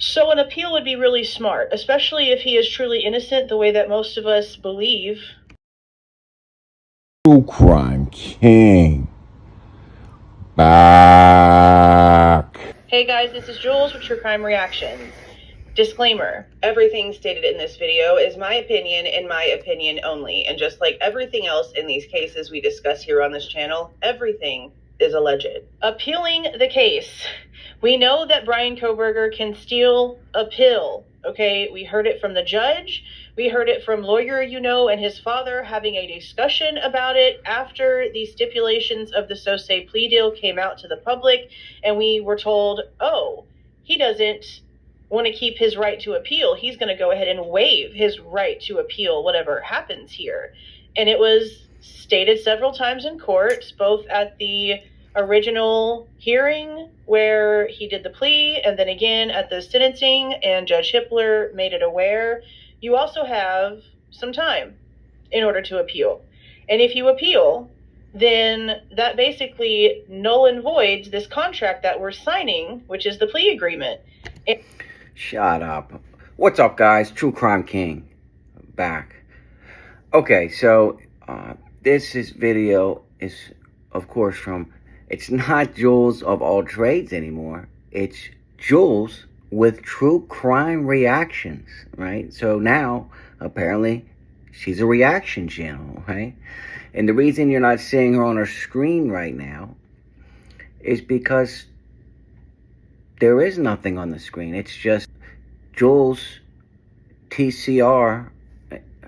So an appeal would be really smart, especially if he is truly innocent the way that most of us believe. True Crime King. Back. Hey guys, this is Jules with True Crime Reactions. Disclaimer, everything stated in this video is my opinion and my opinion only, and just like everything else in these cases we discuss here on this channel, everything is alleged. Appealing the case. We know that Brian Kohberger can steal a pill, okay? We heard it from the judge. We heard it from lawyer, and his father having a discussion about it after the stipulations of the so-say plea deal came out to the public, and we were told, oh, he doesn't want to keep his right to appeal. He's going to go ahead and waive his right to appeal whatever happens here. And it was stated several times in court, both at the original hearing where he did the plea, and then again at the sentencing, and Judge Hippler made it aware. You also have some time in order to appeal. And if you appeal, then that basically null and voids this contract that we're signing, which is the plea agreement. Shut up. What's up, guys? True Crime King. Back. Okay, so this video is, of course, from... It's not Jules of all trades anymore. It's Jules with True Crime Reactions, right? So now, apparently, she's a reaction channel, right? And the reason you're not seeing her on her screen right now is because there is nothing on the screen. It's just Jules, TCR,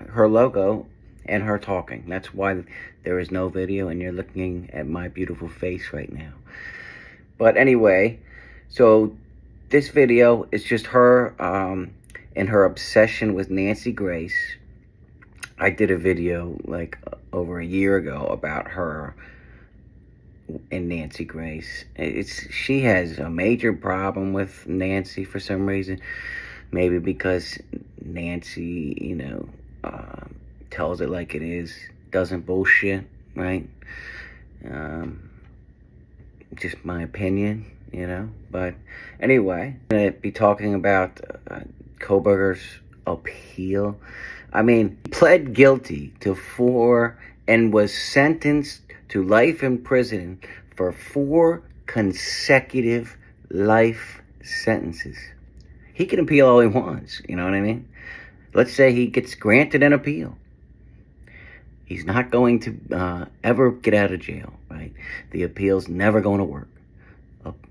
her logo, and her talking. That's why there is no video and you're looking at my beautiful face right now. But anyway, so this video is just her and her obsession with Nancy Grace. I did a video like over a year ago about her and Nancy Grace. She has a major problem with Nancy for some reason. Maybe because Nancy, tells it like it is, doesn't bullshit, right? Just my opinion, But anyway, I'm going to be talking about Kohberger's appeal. I mean, he pled guilty to 4 and was sentenced to life in prison for 4 consecutive life sentences. He can appeal all he wants, you know what I mean? Let's say he gets granted an appeal. He's not going to ever get out of jail, right? The appeal's never going to work.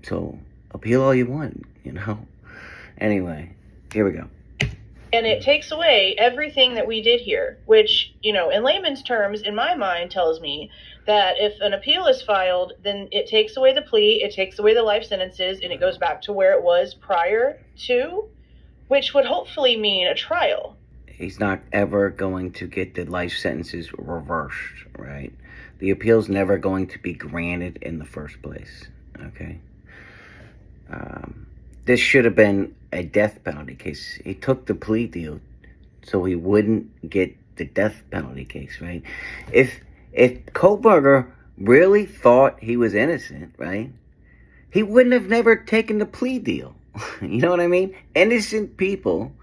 So appeal all you want, Anyway, here we go. And it takes away everything that we did here, which, in layman's terms, in my mind, tells me that if an appeal is filed, then it takes away the plea, it takes away the life sentences, and it goes back to where it was prior to, which would hopefully mean a trial. He's not ever going to get the life sentences reversed, right? The appeal's never going to be granted in the first place, okay? This should have been a death penalty case. He took the plea deal so he wouldn't get the death penalty case, right? If Kohberger really thought he was innocent, right, he wouldn't have never taken the plea deal. You know what I mean? Innocent people,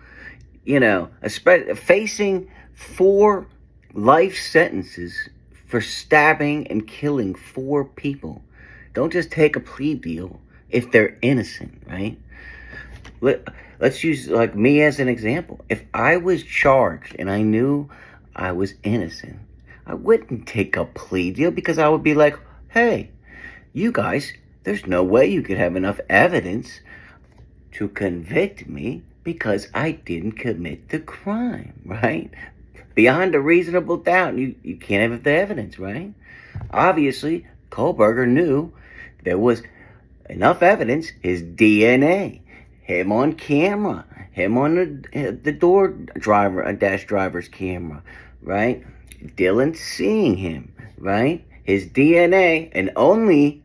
especially facing 4 life sentences for stabbing and killing 4 people. Don't just take a plea deal if they're innocent, right? Let's use like me as an example. If I was charged and I knew I was innocent, I wouldn't take a plea deal because I would be like, hey, you guys, there's no way you could have enough evidence to convict me because I didn't commit the crime, right? Beyond a reasonable doubt, you can't have the evidence, right? Obviously, Kohberger knew there was enough evidence, his DNA, him on camera, him on the door driver, dash driver's camera, right? Dylan seeing him, right? His DNA, and only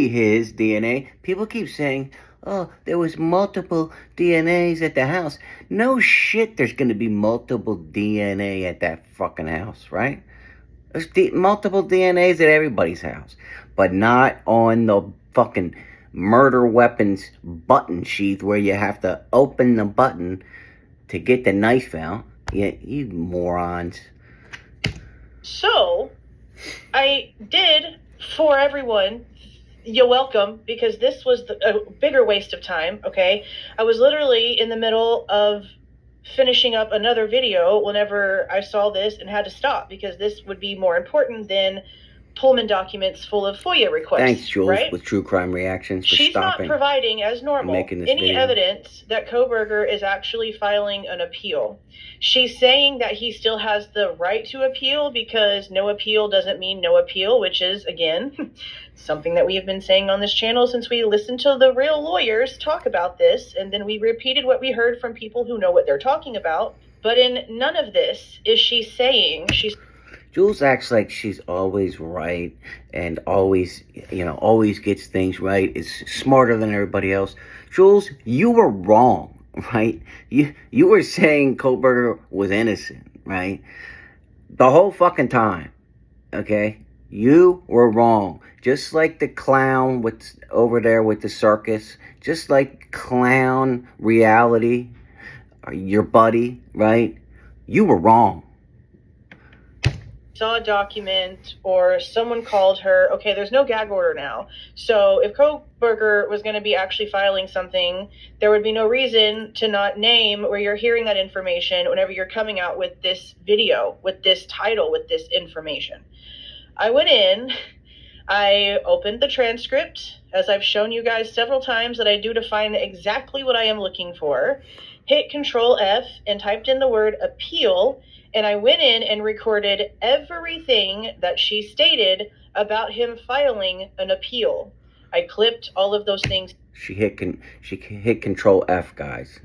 his DNA. People keep saying, oh, there was multiple DNAs at the house. No shit, there's going to be multiple DNA at that fucking house, right? There's multiple DNAs at everybody's house, but not on the fucking murder weapons button sheath where you have to open the button to get the knife out. Yeah, you morons. So, I did, for everyone, you're welcome, because this was a bigger waste of time, okay? I was literally in the middle of finishing up another video whenever I saw this and had to stop, because this would be more important than Pullman documents full of FOIA requests. Thanks, Julez, right? with True Crime Reactions, for She's stopping. not providing, as normal, making this any video. evidence that Kohberger is actually filing an appeal. She's saying that he still has the right to appeal because no appeal doesn't mean no appeal, which is, again, something that we have been saying on this channel since we listened to the real lawyers talk about this, and then we repeated what we heard from people who know what they're talking about. But in none of this is she saying she's... Julez acts like she's always right and always, always gets things right, is smarter than everybody else. Julez, you were wrong, right? You were saying Kohberger was innocent, right? The whole fucking time, okay? You were wrong. Just like the clown over there with the circus, just like clown reality, your buddy, right? You were wrong. Saw a document or someone called her. Okay, there's no gag order now. So if Kohberger was going to be actually filing something, there would be no reason to not name where you're hearing that information whenever you're coming out with this video, with this title, with this information. I went in, I opened the transcript, as I've shown you guys several times that I do to find exactly what I am looking for, hit Control F and typed in the word appeal, and I went in and recorded everything that she stated about him filing an appeal. I clipped all of those things. She hit Control F, guys.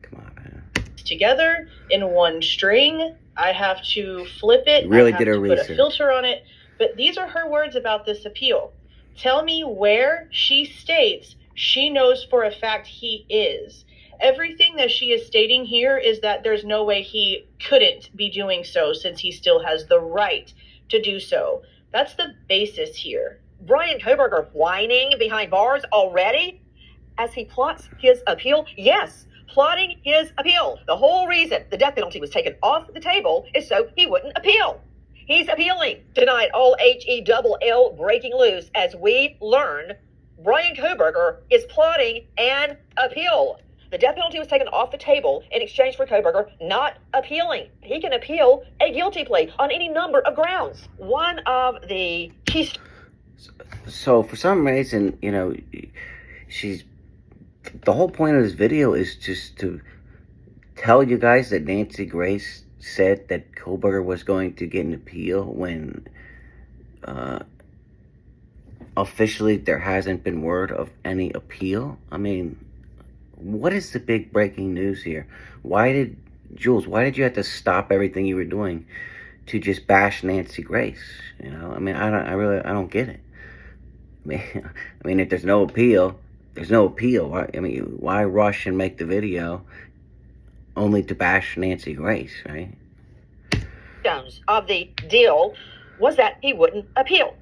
Come on, man. Together in one string. I have to flip it. You really I have did her to research. put a filter on it. But these are her words about this appeal. Tell me where she states she knows for a fact he is. Everything that she is stating here is that there's no way he couldn't be doing so since he still has the right to do so. That's the basis here. Brian Kohberger whining behind bars already as he plots his appeal? Yes, plotting his appeal. The whole reason the death penalty was taken off the table is so he wouldn't appeal. He's appealing. Tonight, all HELL breaking loose as we learn Brian Kohberger is plotting an appeal. The death penalty was taken off the table in exchange for Kohberger not appealing. He can appeal a guilty plea on any number of grounds. One of the key... So for some reason, she's... The whole point of this video is just to tell you guys that Nancy Grace said that Kohberger was going to get an appeal when officially there hasn't been word of any appeal. I mean... What is the big breaking news here? Julez, why did you have to stop everything you were doing to just bash Nancy Grace? I mean, I don't get it. I mean, if there's no appeal, there's no appeal. Why rush and make the video only to bash Nancy Grace, right? Of the deal was that he wouldn't appeal.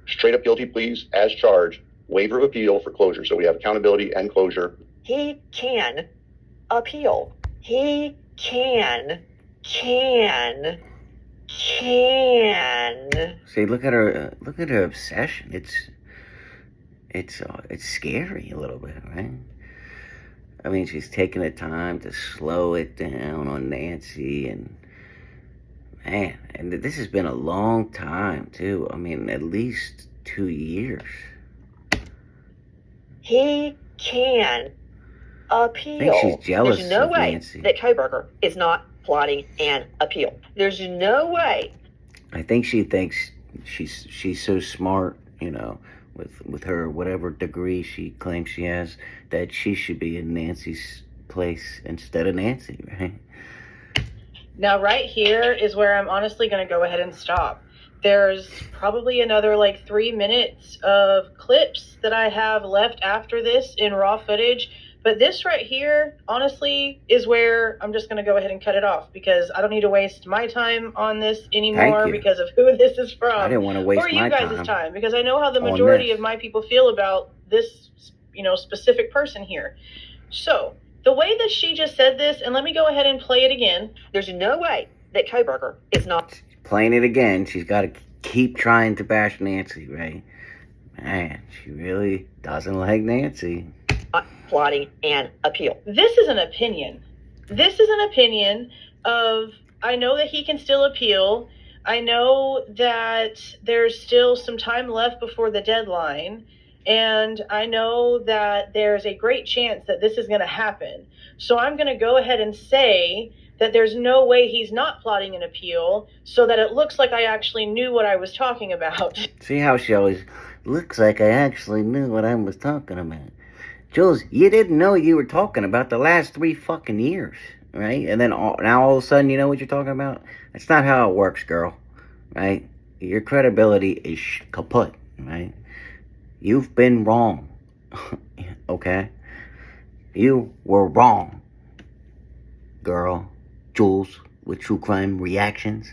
Straight up guilty pleas as charged, waiver of appeal for closure. So we have accountability and closure. He can appeal. He can. See, look at her obsession. It's scary a little bit, right? I mean, she's taking the time to slow it down on Nancy, and man, and this has been a long time too. I mean, at least 2 years. He can appeal. I think she's jealous There's no of way Nancy. that Kohberger is not plotting an appeal. There's no way. I think she thinks she's so smart, with her whatever degree she claims she has, that she should be in Nancy's place instead of Nancy, right? Now, right here is where I'm honestly going to go ahead and stop. There's probably another 3 minutes of clips that I have left after this in raw footage. But this right here, honestly, is where I'm just going to go ahead and cut it off because I don't need to waste my time on this anymore because of who this is from. I didn't want to waste or you my guys' time because I know how the majority of my people feel about this, specific person here. So the way that she just said this, and let me go ahead and play it again. There's no way that Kohberger is not Playing it again. She's got to keep trying to bash Nancy, right? Man, she really doesn't like Nancy. plotting an appeal. This is an opinion. This is an opinion of, I know that he can still appeal. I know that there's still some time left before the deadline. And I know that there's a great chance that this is going to happen. So I'm going to go ahead and say that there's no way he's not plotting an appeal, so that it looks like I actually knew what I was talking about. See how she always looks like I actually knew what I was talking about. Jules, you didn't know you were talking about the last 3 fucking years, right? And then now all of a sudden you know what you're talking about? That's not how it works, girl, right? Your credibility is kaput, right? You've been wrong, okay? You were wrong, girl. Jules with True Crime Reactions.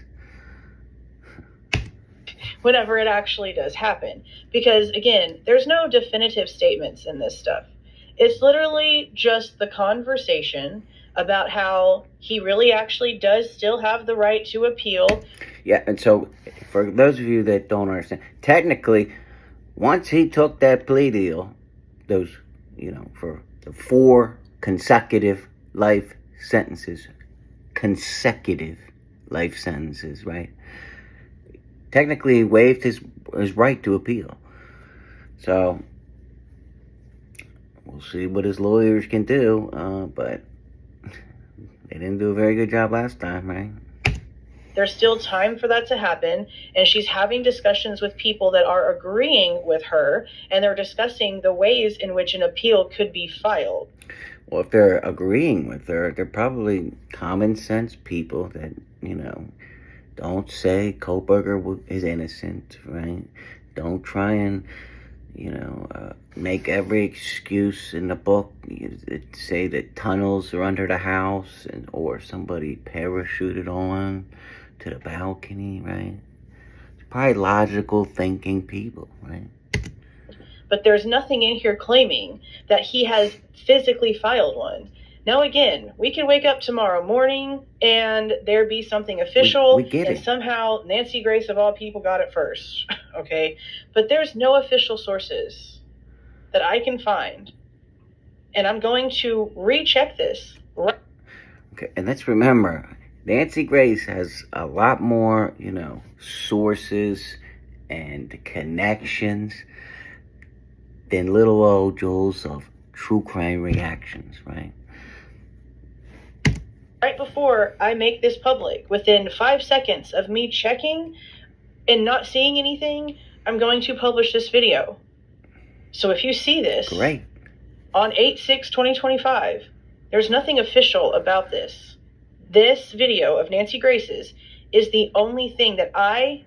Whenever it actually does happen. Because, again, there's no definitive statements in this stuff. It's literally just the conversation about how he really actually does still have the right to appeal. Yeah, and so, for those of you that don't understand, technically, once he took that plea deal, those, for the 4 consecutive life sentences, right? Technically, he waived his right to appeal. So, we'll see what his lawyers can do, but they didn't do a very good job last time, right? There's still time for that to happen, and she's having discussions with people that are agreeing with her, and they're discussing the ways in which an appeal could be filed. Well, if they're agreeing with her, they're probably common sense people that, don't say Kohberger is innocent, right? Don't try and, make every excuse in the book, say that tunnels are under the house or somebody parachuted on to the balcony, right? It's probably logical thinking people, right? But there's nothing in here claiming that he has physically filed one. Now, again, we can wake up tomorrow morning and there be something official, we get and it. somehow Nancy Grace of all people got it first, okay? But there's no official sources that I can find, and I'm going to recheck this. Okay, and let's remember, Nancy Grace has a lot more, sources and connections than little old Jules of True Crime Reactions, right? Right before I make this public, within 5 seconds of me checking and not seeing anything, I'm going to publish this video. So if you see this Great. on 8/6/2025, there's nothing official about this. This video of Nancy Grace's is the only thing that I,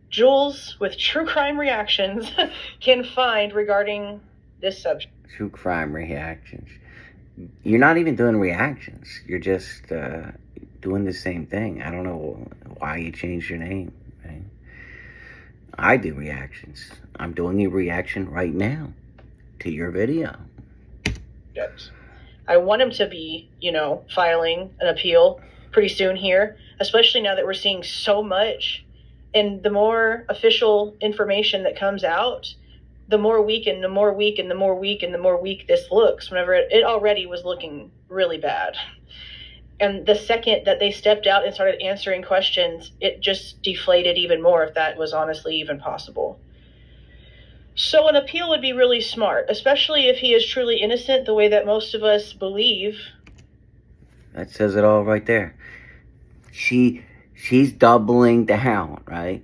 Jules with True Crime Reactions, can find regarding this subject. True Crime Reactions. You're not even doing reactions. You're just doing the same thing. I don't know why you changed your name, right? I do reactions. I'm doing a reaction right now to your video. I want him to be, filing an appeal pretty soon here, especially now that we're seeing so much. And the more official information that comes out, the more weak and the more weak and the more weak and the more weak this looks, whenever it already was looking really bad. And the second that they stepped out and started answering questions, it just deflated even more, if that was honestly even possible. So an appeal would be really smart, especially if he is truly innocent the way that most of us believe. That says it all right there. She's doubling down, right?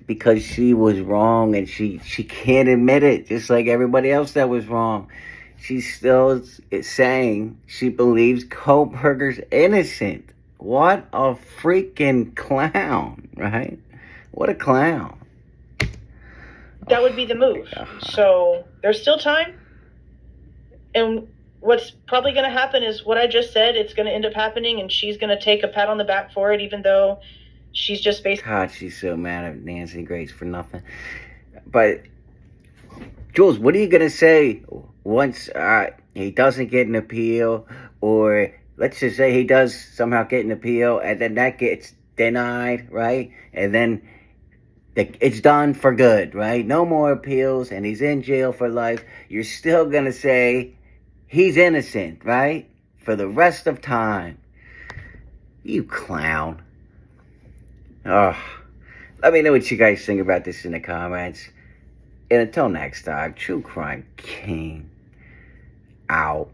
Because she was wrong and she can't admit it, just like everybody else that was wrong. She still is saying she believes Kohberger's innocent. What a freaking clown, right? What a clown. That would be the move. So there's still time. And what's probably going to happen is what I just said. It's going to end up happening, and she's going to take a pat on the back for it, even though she's just basically... God, she's so mad at Nancy Grace for nothing. But Jules, what are you gonna say once he doesn't get an appeal, or let's just say he does somehow get an appeal, and then that gets denied, right? And then it's done for good, right? No more appeals, and he's in jail for life. You're still gonna say he's innocent, right? For the rest of time. You clown. Oh, let me know what you guys think about this in the comments. And until next time, True Crime King out.